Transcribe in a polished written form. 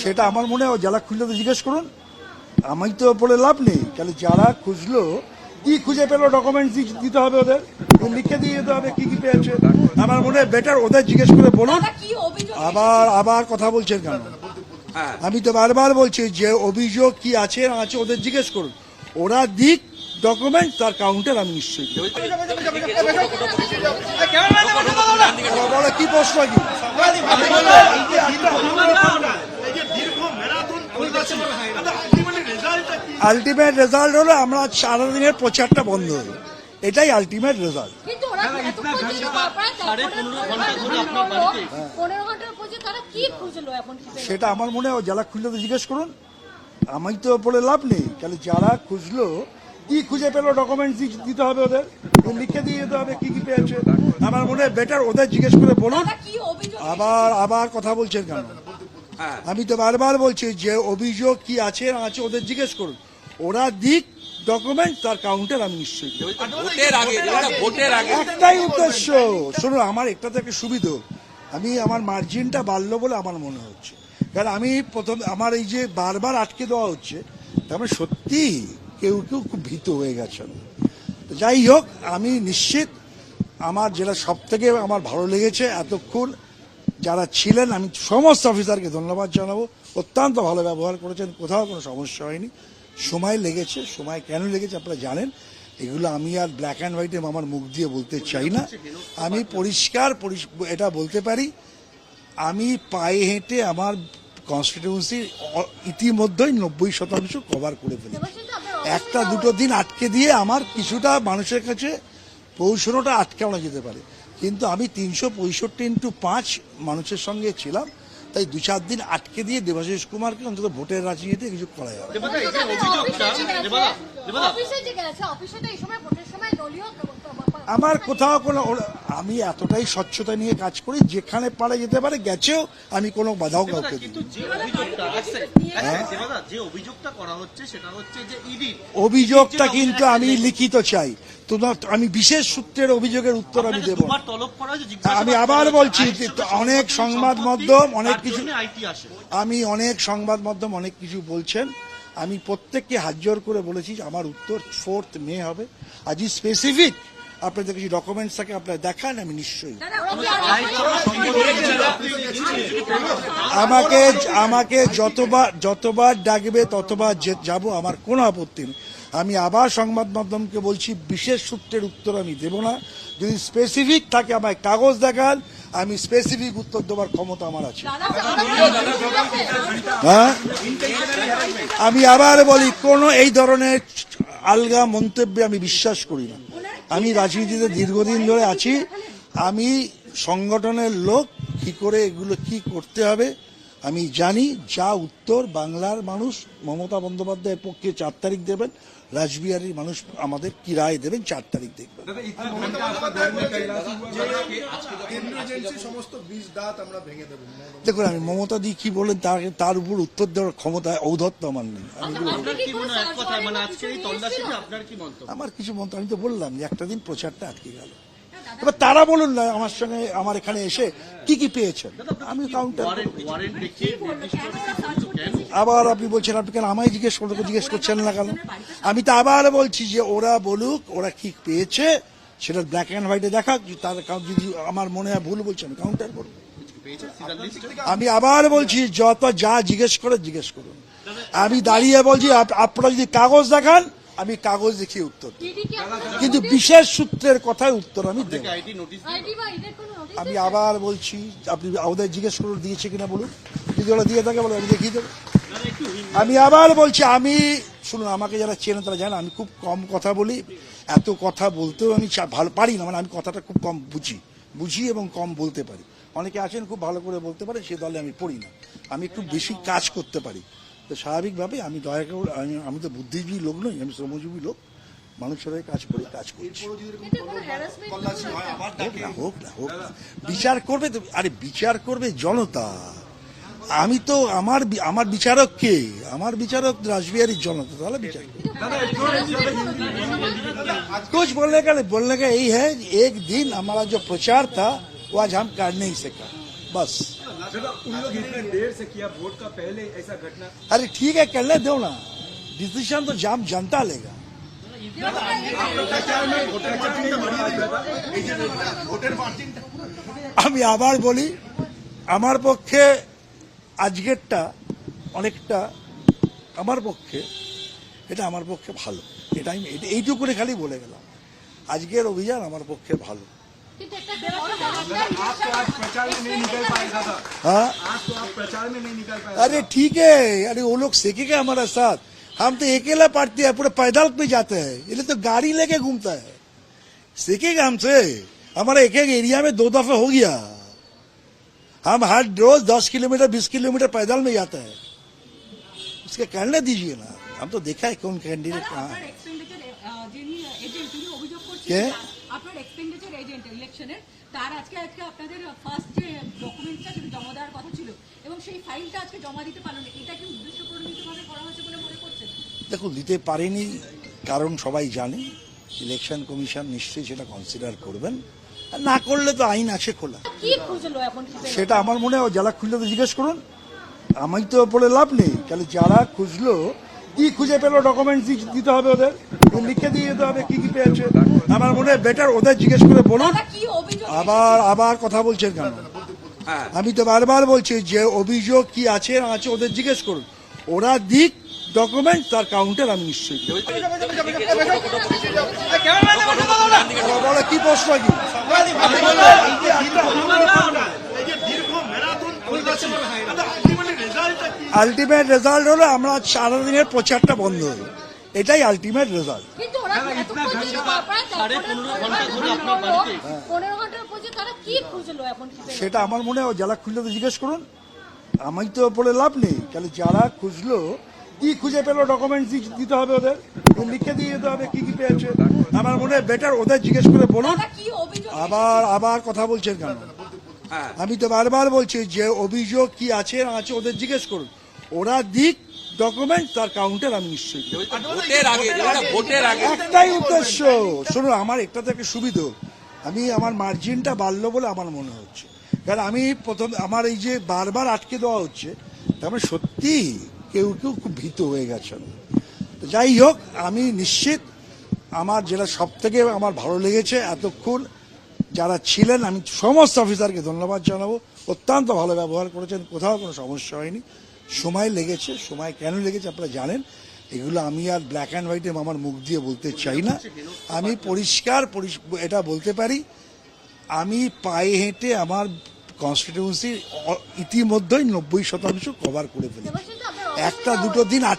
সেটা আমার মনে হয় যারা খুঁজলে তো জিজ্ঞেস করুন, আমি তো বলে লাভ নেই। তাহলে যারা খুঁজলো কি খুঁজে পেলো, ডকুমেন্টস দিতে হবে, ওদের লিখে দিয়ে যেতে হবে কি কি পেয়েছে। আমার মনে হয় বেটার ওদের জিজ্ঞেস করে বলুন। আবার কথা বলছেন কেন? আমি তো বারবার বলছি যে অভিযোগ কি আছে না আছে ওদের জিজ্ঞেস করুন, ওরা দিক ডকুমেন্ট, তার কাউন্টার আমি নিশ্চয়ই। বলে কি প্রশ্ন কি? আলটিমেট রেজাল্ট হলো আমরা সারাদিনের প্রচারটা বন্ধ হলো, এটাই আলটিমেট রেজাল্ট। সেটা আমার মনে হয় যারা খুঁজলে তো জিজ্ঞেস করুন, আমি তো বলে লাভ নেই। তাহলে যারা খুঁজলো কি খুঁজে পেলো, ডকুমেন্টস দিতে হবে, ওদের লিখে দিয়ে যেতে হবে কি কি পেয়েছে। আমার মনে হয় বেটার ওদের জিজ্ঞেস করে বলুন। আবার কথা বলছেন কেন? আমি তো বারবার বলছি যে অভিযোগ কি আছে না আছে ওদের জিজ্ঞেস করুন, ওরা দিক ডকুমেন্ট, তার কাউন্টার আমি নিশ্চয়ই। একটাই উদ্দেশ্য, শুনুন, আমার একটা থেকে সুবিধা, আমি আমার মার্জিনটা বাড়লো বলে আমার মনে হচ্ছে। কারণ আমি প্রথম আমার এই যে বারবার আটকে দেওয়া হচ্ছে, তারপরে সত্যি কেউ খুব ভীত হয়ে গেছেন। যাই হোক, আমি নিশ্চিত আমার যেটা সব থেকে আমার ভালো লেগেছে এতক্ষণ যারা ছিলেন, আমি সমস্ত অফিসারকে ধন্যবাদ জানাবো, অত্যন্ত ভালো ব্যবহার করেছেন, কোথাও কোনো সমস্যা হয়নি। সময় লেগেছে, সময় কেন লেগেছে আপনারা জানেন, এগুলো আমি আর ব্ল্যাক অ্যান্ড হোয়াইটে আমার মুখ দিয়ে বলতে চাই না। আমি পরিষ্কার এটা বলতে পারি, আমি পায়ে হেঁটে আমার কনস্টিটিউয়েন্সি ইতিমধ্যেই 90% কভার করে ফেলেছি। একটা দুটো দিন আটকে দিয়ে আমার কিছুটা মানুষের কাছে পৌঁছানোটা আটকানো যেতে পারে, কিন্তু আমি 365x5 মানুষের সঙ্গে ছিলাম, তাই 2-4 দিন আটকে দিয়ে দেবাশিস কুমারকে অন্তত ভোটের রাজনীতিতে কিছু করা যাবে। আমার কোথাও কোনো, আমি এতটাই স্বচ্ছতা নিয়ে কাজ করি, যেখানে পারে যেতে পারে গেছেও, আমি কোনো বাধাও কাউকে দিই। অভিযোগটা কিন্তু আমি লিখিত চাই, আমি বিশেষ সূত্রের অভিযোগের উত্তর আমি দেব। আমি আবার বলছি, অনেক সংবাদ মাধ্যম অনেক কিছু বলছেন, আমি প্রত্যেককে হাত জোর করে বলেছি আমার উত্তর 4 মে হবে। আজ স্পেসিফিক আপনাদের কিছু ডকুমেন্টস থাকে আপনারা দেখান, আমি নিশ্চয়ই। আমাকে যতবার ডাকবে ততবার যাব, আমার কোনো আপত্তি নেই। আমি আবার সংবাদ মাধ্যমকে বলছি, বিশেষ সূত্রের উত্তর আমি দেব না। যদি স্পেসিফিক থাকে আমায় কাগজ দেখান, আমি স্পেসিফিক উত্তর দেওয়ার ক্ষমতা আমার আছে। হ্যাঁ, আমি আবার বলি, কোনো এই ধরনের আলগা মন্তব্যে আমি বিশ্বাস করি না। আমি রাজনীতিতে দীর্ঘদিন ধরে আছি, আমি সংগঠনের লোক, কি করে এগুলো কি করতে হবে আমি জানি। যা উত্তর বাংলার মানুষ মমতা বন্দ্যোপাধ্যায়ের পক্ষে 4 তারিখ দেবেন, রাসবিহারীর মানুষ আমাদের কি রায় দেবেন 4 তারিখ দেখবেন। দেখুন, আমি মমতা দি কি বলেন তার উপর উত্তর দেওয়ার ক্ষমতা ঔদ্ধত্য আমার নেই। আমার কিছু মন্তব্য, আমি তো বললাম যে একটা দিন প্রচারটা আটকে গেল। এবার তারা বলুন না আমার সঙ্গে, আমার এখানে এসে কি কি পেয়েছেন, আমি কাউন্টার। আবার আপনি বলছেন, আপনি কেন আমায় জিজ্ঞেস করছেন না কেন? আমি তো আবার বলছি যে ওরা বলুক ওরা কি পেয়েছে, সেটা ব্ল্যাক অ্যান্ড হোয়াইটে দেখা, তার যদি আমার মনে হয় ভুল বলছে আমি কাউন্টার করবো। আমি আবার বলছি, যা জিজ্ঞেস করুন। আমি দাঁড়িয়ে বলছি, আপনারা যদি কাগজ দেখান আমি কাগজ দেখিয়ে উত্তর, কিন্তু বিশেষ সূত্রের কথায় উত্তর আমি দেব। আমি আবার বলছি, আপনি ওদের জিজ্ঞেস করুন দিয়েছে কিনা বলুন, যদি ওরা দিয়ে থাকে বলে আমি দেখিয়ে দেবো। আমি আবার বলছি, আমি শুনুন, আমাকে যারা চেনে তারা জানে আমি খুব কম কথা বলি, এত কথা বলতেও আমি ভালো পারি না, মানে আমি কথাটা খুব কম বুঝি এবং কম বলতে পারি। অনেকে আছেন খুব ভালো করে বলতে পারে, সে দলে আমি পড়ি না, আমি একটু বেশি কাজ করতে পারি। তো স্বাভাবিকভাবে আমি দয়া করে, আমি তো বুদ্ধিজীবী লোক নই, আমি শ্রমজীবী লোক, মানুষের কাজ করছি। হোক না, বিচার করবে তো, আরে বিচার করবে জনতা। আমি তো আমার বিচারক কে? আমার বিচারক রাসবিহারীর জনতা, তাহলে বিচার कुछ बोलने का यही है, एक दिन हमारा जो प्रचार था वो आज हम कर नहीं सका, बस। उन लोग इतने देर से किया वोट का पहले ऐसा घटना। अरे ठीक है, करने दो ना, डिसीजन तो जाम जनता लेगा। আমি আবার বলি, আমার পক্ষে আজকেরটা অনেকটা, আমার পক্ষে এটা আমার পক্ষে ভালো, এটা আমি এইটুকু করে খালি বলে গেলাম, আজকের অভিযান আমার পক্ষে ভালো। आप तो आज प्रचार में नहीं निकल पाए दादा, हाँ आज तो आप प्रचार में नहीं निकल पाए। अरे ठीक है, अरे वो लोग सीखेंगे हमारे साथ, हम तो अकेला पार्टी है, पूरे पैदल पे जाते हैं, ये लोग तो गाड़ी लेके घूमता है, सीखेगा हमसे। हमारे एक एक एरिया में 2 दफे हो गया, हम हर रोज 10 किलोमीटर 20 किलोमीटर पैदल में जाते हैं, उसके करने दीजिए ना, हम तो देखा है कौन कैंडिडेट कहाँ है। কে? আপনার এক্সপেন্ডিচার এজেন্ট ইলেকশনের, তার আজকে আপনাদের ফার্স্ট যে ডকুমেন্টটা সেটা জমা দেওয়ার কথা ছিল এবং সেই ফাইলটা আজকে জমা দিতে পারলো না, এটা কি উদ্দেশ্যপ্রণোদিতভাবে করা হয়েছে বলে মনে করছেন? দেখো, দিতে পারেনি কারণ সবাই জানে, ইলেকশন কমিশন নিশ্চয়ই সেটা কনসিডার করবেন, আর না করলে তো আইন আছে খোলা। কি খুঁজলো এখন? সেটা আমার মনে হয় যারা খুঁজলো তো জিজ্ঞেস করুন, আমি তো বলে লাভ নেই, তাহলে যারা খুঁজলো কি খুঁজে পেলো, ডকুমেন্টস দিতে হবে ওদের, লিখে দিয়ে যেতে হবে কি কি পেয়েছে। আমার মনে হয় বেটার ওদের জিজ্ঞেস করে বলুন। কি অভিযোগ? আবার কথা বলছেন কেন? আমি তো বারবার বলছি যে অভিযোগ কি আছে না আছে ওদের জিজ্ঞেস করুন, ওরা দিক ডকুমেন্ট, তার কাউন্টার আমি নিশ্চয়ই দেব। বলে কি প্রশ্ন কি? আলটিমেট রেজাল্ট হলো আমরা সারাদিনের প্রচারটা বন্ধ হলো, এটাই আলটিমেট রেজাল্ট। কিন্তু ওরা এতক্ষণ যে প্রায় 15 ঘন্টা ধরে আপনার বাড়িতে 15 ঘন্টার পর যে তারা কি খুঁজলো এখন? সেটা আমার মনে হয় যারা খুঁজলো তো জিজ্ঞেস করুন, আমি তো বলে লাভ নেই, তাহলে যারা খুঁজলো কি খুঁজে পেলো, ডকুমেন্টস দিতে হবে ওদের, লিখে দিয়ে যেতে হবে কি কি পেয়েছে। আমার মনে হয় বেটার ওদের জিজ্ঞেস করে বলুন। কি অভিযোগ? আবার কথা বলছেন কেন? আমি তো বারবার বলছি যে অভিযোগ কি আছে না আছে ওদের জিজ্ঞেস করুন, ওরা দিক ডকুমেন্ট, তার কাউন্টার আমি নিশ্চয়ই দেব। একটাই উদ্দেশ্য, শুনুন, আমার একটা থেকে সুবিধা, আমি আমার মার্জিনটা বাড়লো বলে আমার মনে হচ্ছে, কারণ আমি প্রথম আমার এই যে বারবার আটকে দেওয়া হচ্ছে, তার মানে সত্যি কেউ কেউ খুব ভীত হয়ে গেছেন। যাই হোক, আমি নিশ্চিত, আমার যেটা সব থেকে আমার ভালো লেগেছে এতক্ষণ যারা ছিলেন, আমি সমস্ত অফিসারকে ধন্যবাদ জানাবো, অত্যন্ত ভালো ব্যবহার করেছেন, কোথাও কোনো সমস্যা হয়নি। সময় লেগেছে, সময় কেন লেগেছে আপনারা জানেন, এগুলো আমি আর ব্ল্যাক অ্যান্ড হোয়াইটে আমার মুখ দিয়ে বলতে চাই না, আমি পরিষ্কার এটা বলতে পারি, আমি পায়ে হেঁটে আমার কনস্টিটিউয়েন্সি ইতিমধ্যেই 90% কভার করে ফেলি, একটা দুটো দিন